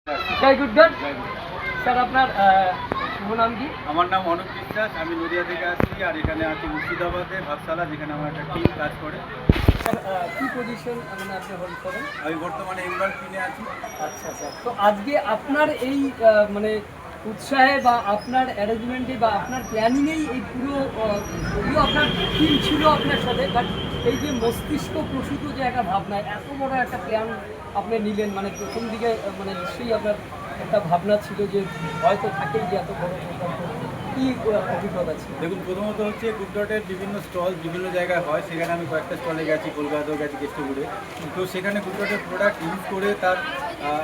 জয় গুডগান sir, আপনার শুভ নাম কি? আমার নাম অনুপ বিশ্বাস, আমি নদিয়া থেকে আসছি আর এখানে আছি মুর্শিদাবাদে ভাবসালা, যেখানে আমার একটা টিম কাজ করে। স্যার, কি পজিশন মানে আপনি হোল্ড করেন? আমি বর্তমানে এমবার টিমে আছি। আচ্ছা স্যার, তো আজকে আপনার এই মানে উৎসাহে বা আপনার অ্যারেঞ্জমেন্টে বা আপনার প্ল্যানিংয়েই এই পুরো আপনার টিম ছিল আপনার সাথে, বাট এই যে মস্তিষ্ক প্রসূত যে একটা ভাবনা, এত বড় একটা প্ল্যান আপনি নিলেন, মানে প্রথম দিকে মানে নিশ্চয়ই আপনার একটা ভাবনা ছিল যে হয়তো থাকেই যে এত বড় প্রকল্প, কি অভিজ্ঞতা ছিল? দেখুন, প্রথমত হচ্ছে গুডডটের বিভিন্ন স্টল বিভিন্ন জায়গায় হয়, সেখানে আমি কয়েকটা স্টলে গেছি, কলকাতাতেও গেছি কেষ্টপুরে। তো সেখানে গুডডটের প্রোডাক্ট ইউজ করে তার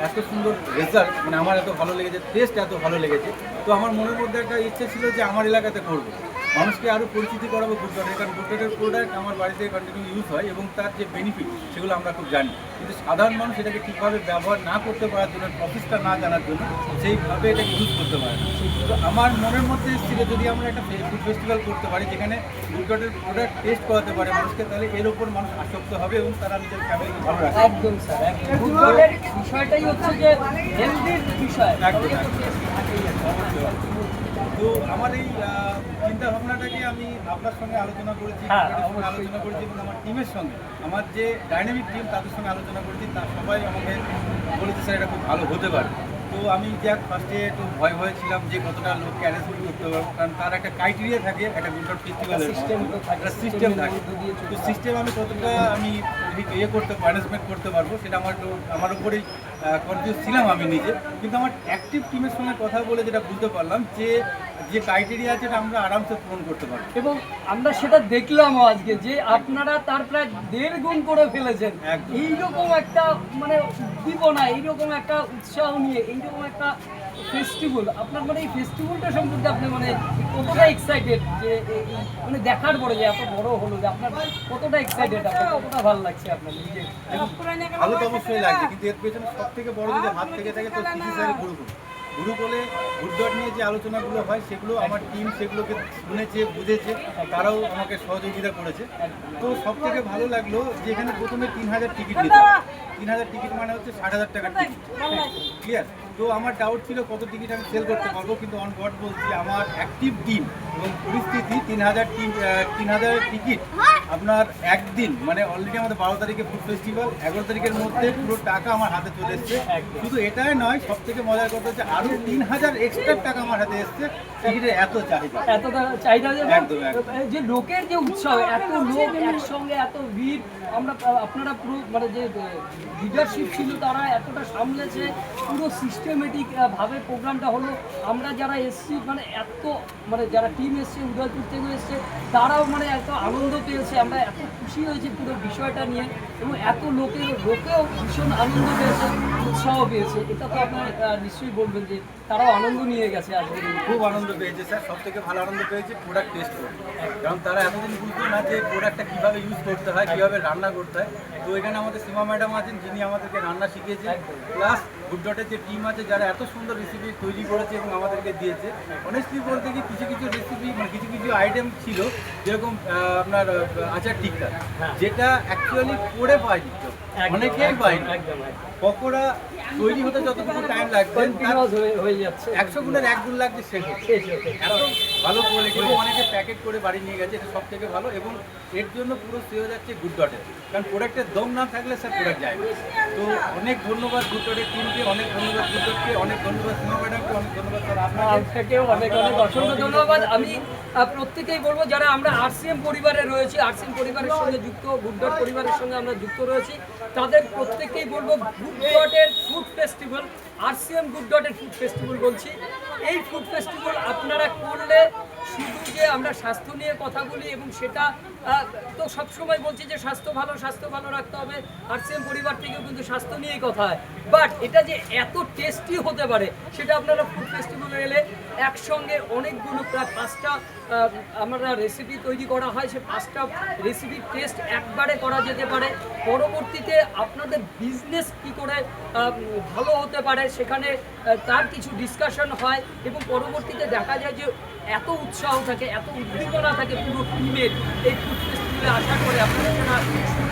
এত সুন্দর রেজাল্ট, মানে আমার এত ভালো লেগেছে, টেস্ট এত ভালো লেগেছে। তো আমার মনের মধ্যে একটা ইচ্ছে ছিল যে আমার এলাকাতে করবো, মানুষকে আরও পরিচিতি করাবো গুডডটের, কারণ গুডডটের প্রোডাক্ট আমার বাড়িতে কন্টিনিউ ইউজ হয় এবং তার যে বেনিফিট সেগুলো আমরা খুব জানি, কিন্তু সাধারণ মানুষ এটাকে ঠিকভাবে ব্যবহার না করতে পারার জন্য, প্রসেসটা না জানার জন্য সেইভাবে এটাকে ইউজ করতে পারে না। তো আমার মনের মধ্যে এসেছিল যদি আমরা একটা ফুড ফেস্টিভ্যাল করতে পারি যেখানে গুডডটের প্রোডাক্ট টেস্ট করাতে পারে মানুষকে, তাহলে এর ওপর মানুষ আসক্ত হবে এবং তারা নিজের ফ্যামিলিকে ভালো রাখবে। একদম স্যার, একদম গুডডটের বিষয়টাই হচ্ছে যে হেলদির বিষয়। একদম। তো আমার এই চিন্তা ভাবনাটাকে আমি আপনার সঙ্গে আলোচনা করেছি, হ্যাঁ, আলোচনা করেছি এবং আমার টিমের সঙ্গে, আমার যে ডাইনামিক টিম তাদের সঙ্গে আলোচনা করেছি, তার সবাই আমাকে বলেছে স্যার এটা খুব ভালো হতে পারে। তো আমি ফার্স্টে একটু ভয় ছিলাম যে কতটা লোককে অ্যারেঞ্জমেন্ট করতে পারবো, কারণ তার একটা ক্রাইটেরিয়া থাকে, একটা গুডডট ফেস্টিভ্যালের একটা সিস্টেম থাকে। তো সিস্টেম আমি কতটা করতে ম্যানেজমেন্ট করতে পারবো সেটা আমার উপরেই কনফিউজ ছিলাম আমি নিজে। কিন্তু আমার অ্যাক্টিভ টিমের সঙ্গে কথা বলে যেটা বুঝতে পারলাম যে ক্রাইটেরিয়া আছে এটা আমরা আরামসে পূরণ করতে পারবো, এবং আমরা সেটা দেখলামও আজকে যে আপনারা তার প্রায় 1.5 গুণ করে ফেলেছেন। এইরকম একটা মানে উদ্দীপনা, এইরকম একটা উৎসাহ নিয়ে এইরকম একটা ফেস্টিভ্যাল, আপনার মানে এই ফেস্টিভ্যালটা সম্পর্কে আপনি মানে কতটা এক্সাইটেড যে মানে দেখার পরে যে এত বড় হলো, যে আপনার কতটা এক্সাইটেড, আপনার কতটা ভালো লাগছে আপনার নিজে? ভালো তো অবশ্যই লাগছে, কিন্তু এর পেছনে সব থেকে বড় যদি হাত থেকে থাকে তো সিসি স্যারের গুরুকুলে গুডডট নিয়ে যে আলোচনাগুলো হয় সেগুলো আমার টিম সেগুলোকে শুনেছে, বুঝেছে, তারাও আমাকে সহযোগিতা করেছে। তো সব থেকে ভালো লাগলো যে এখানে প্রথমে 3000 টিকিট নিতে হবে। 3000 টিকিট মানে হচ্ছে 60,000 টাকার টিকিট, ক্লিয়ার? তো আমার ডাউট ছিল কত টিকিট আমি সেল করতে পারবো, কিন্তু অন গড বলছি আমার অ্যাক্টিভ টিম এবং পরিস্থিতি 3000 টিকিট আপনার একদিন, মানে অলরেডি আমাদের 12 তারিখে ফুড ফেস্টিভ্যাল, 11 তারিখের মধ্যে পুরো টাকা আমার হাতে চলে এসছে। শুধু এটাই নয়, সব থেকে মজার কথা হচ্ছে আরও 3000 এক্সট্রা টাকা আমার হাতে এসছে। টিকিটের এত চাহিদা একদম যে লোকের যে উৎসাহ, এত লোক একসঙ্গে, এত ভিড়, আপনারা পুরো মানে যে লিডারশিপ ছিল তারা এতটা সামলেছে, পুরো সিস্টেমেটিক ভাবে প্রোগ্রামটা হলো। আমরা যারা এসছি মানে এত মানে যারা টিম এসছে উদয়পুর থেকে এসছে তারাও মানে এত আনন্দ পেয়েছে, আমরা এত খুশি হয়েছি পুরো বিষয়টা নিয়ে, এবং এত লোকেও ভীষণ আনন্দ পেয়েছে, উৎসাহ পেয়েছে। এটা তো আপনার নিশ্চয়ই বলবেন যে তারাও আনন্দ নিয়ে গেছে আজকে। খুব আনন্দ পেয়েছে স্যার, সব থেকে ভালো আনন্দ পেয়েছে প্রোডাক্ট টেস্ট করে, কারণ তারা এতদিন বুঝতো না যে প্রোডাক্টটা কীভাবে ইউজ করতে হয়, কীভাবে রান্না করতে হয়। তো এখানে আমাদের সীমা ম্যাডাম আছেন যিনি আমাদেরকে রান্না শিখিয়েছেন, প্লাস গুডডটের যে টিম আছে যারা এত সুন্দর রেসিপি তৈরি করেছে এবং আমাদেরকে দিয়েছে। অনেস্টলি বলতে কি কিছু রেসিপি মানে কিছু আইটেম ছিল, যেরকম আপনার আচার টিক্কা, যেটা অ্যাকচুয়ালি করে পাইনি, অনেকেই পাইনি। পকোড়া তৈরি হতে যতটুকু টাইম লাগবে হয়ে যাচ্ছে, 100 গুণের 1 গুণ লাগছে শেষ এত ভালো করে, কিন্তু অনেকে প্যাকেট করে বাড়ি নিয়ে গেছে, এটা সব থেকে ভালো। এবং এর জন্য পুরো শ্রেয় যাচ্ছে গুডডটের, কারণ প্রোডাক্টের দম না থাকলে স্যার প্রোডাক্ট যায় না। তো অনেক ধন্যবাদ গুডডটের টিমকে, অনেক ধন্যবাদ গুডডটকে, অনেক ধন্যবাদ সীমা ম্যাডামকে, অনেক ধন্যবাদ স্যার আপনাকেও অনেক অসংখ্য ধন্যবাদ। আমি প্রত্যেকেই বলবো যারা আমরা আরসিএম পরিবারে রয়েছি, আরসিএম পরিবারের সঙ্গে যুক্ত, গুডডট পরিবারের সঙ্গে আমরা যুক্ত রয়েছি, তাদের প্রত্যেককেই বলবো গুডডটের ফুড ফেস্টিভ্যাল, আরসিএম গুডডটের ফুড ফেস্টিভ্যাল বলছি, এই ফুড ফেস্টিভ্যাল আপনারা করলে শুধু যে আমরা স্বাস্থ্য নিয়ে কথা বলি, এবং সেটা তো সবসময় বলছি যে স্বাস্থ্য ভালো রাখতে হবে, আরসিএম পরিবার থেকেও কিন্তু স্বাস্থ্য নিয়েই কথা হয়, বাট এটা যে এত টেস্টি হতে পারে সেটা আপনারা ফুড ফেস্টিভ্যালে এলে একসঙ্গে অনেকগুলো প্রায় 5টা আমরা রেসিপি তৈরি করা হয়, সে 5টা রেসিপির টেস্ট একবারে করা যেতে পারে। পরবর্তীতে আপনাদের বিজনেস কী করে ভালো হতে পারে সেখানে তার কিছু ডিসকাশন হয়, এবং পরবর্তীতে দেখা যায় যে এত উৎসাহ থাকে, এত উদ্দীপনা থাকে পুরো টিমের এই ফুড ফেস্টিভ্যালে আশা করে আপনারা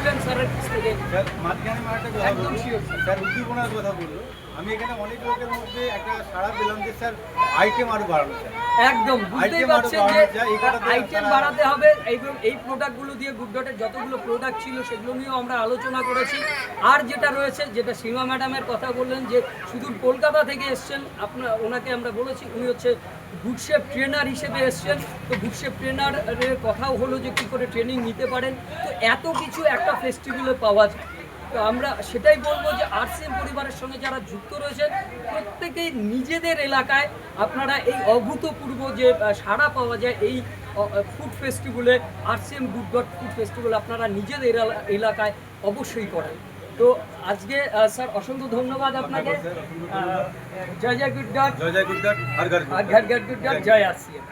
শুনলেন স্যারের কাছ থেকে। স্যার মাঝখানে আমার একটা কথা একদম বলবো, sure, sir. স্যার উদ্দীপনার কথা বললো। আমি এখানে অনেক লোকের মধ্যে একটা সাড়া পেলাম যে স্যার আইটেম আরো বাড়ানো স্যার। একদম বুঝতেই Item আরো পারছেন যে বাড়ানো যায়, এই কথাটা আইটেম তারা- বাড়াতে হবে এবং এই প্রোডাক্টগুলো দিয়ে গুড ডটের যতগুলো প্রোডাক্ট ছিল সেগুলো নিয়েও আমরা আলোচনা করেছি। আর যেটা রয়েছে, যেটা সীমা ম্যাডামের কথা বললেন যে সুদূর কলকাতা থেকে এসছেন, ওনাকে আমরা বলেছি উনি হচ্ছে গুড শেপ ট্রেনার হিসেবে এসছেন। তো গুড শেপ ট্রেনারের কথাও হলো যে কী করে ট্রেনিং নিতে পারেন। তো এত কিছু একটা ফেস্টিভ্যালে পাওয়া যায়। তো আমরা সেটাই বলবো যে আরসিএম পরিবারের সঙ্গে যারা যুক্ত রয়েছেন প্রত্যেকেই নিজেদের এলাকায় আপনারা এই অভূতপূর্ব যে সাড়া পাওয়া যায় এই ফুড ফেস্টিভ্যালে, RCM good dot food festival আপনারা নিজেদের এলাকায় অবশ্যই করেন। তো আজকে স্যার অসংখ্য ধন্যবাদ আপনাকে। জয় জয় গুড ডট, জয় জয় গুড ডট, হর ঘর গুড ডট। আর ঘাট ঘাট গুড ডট, জয় আরসিএম।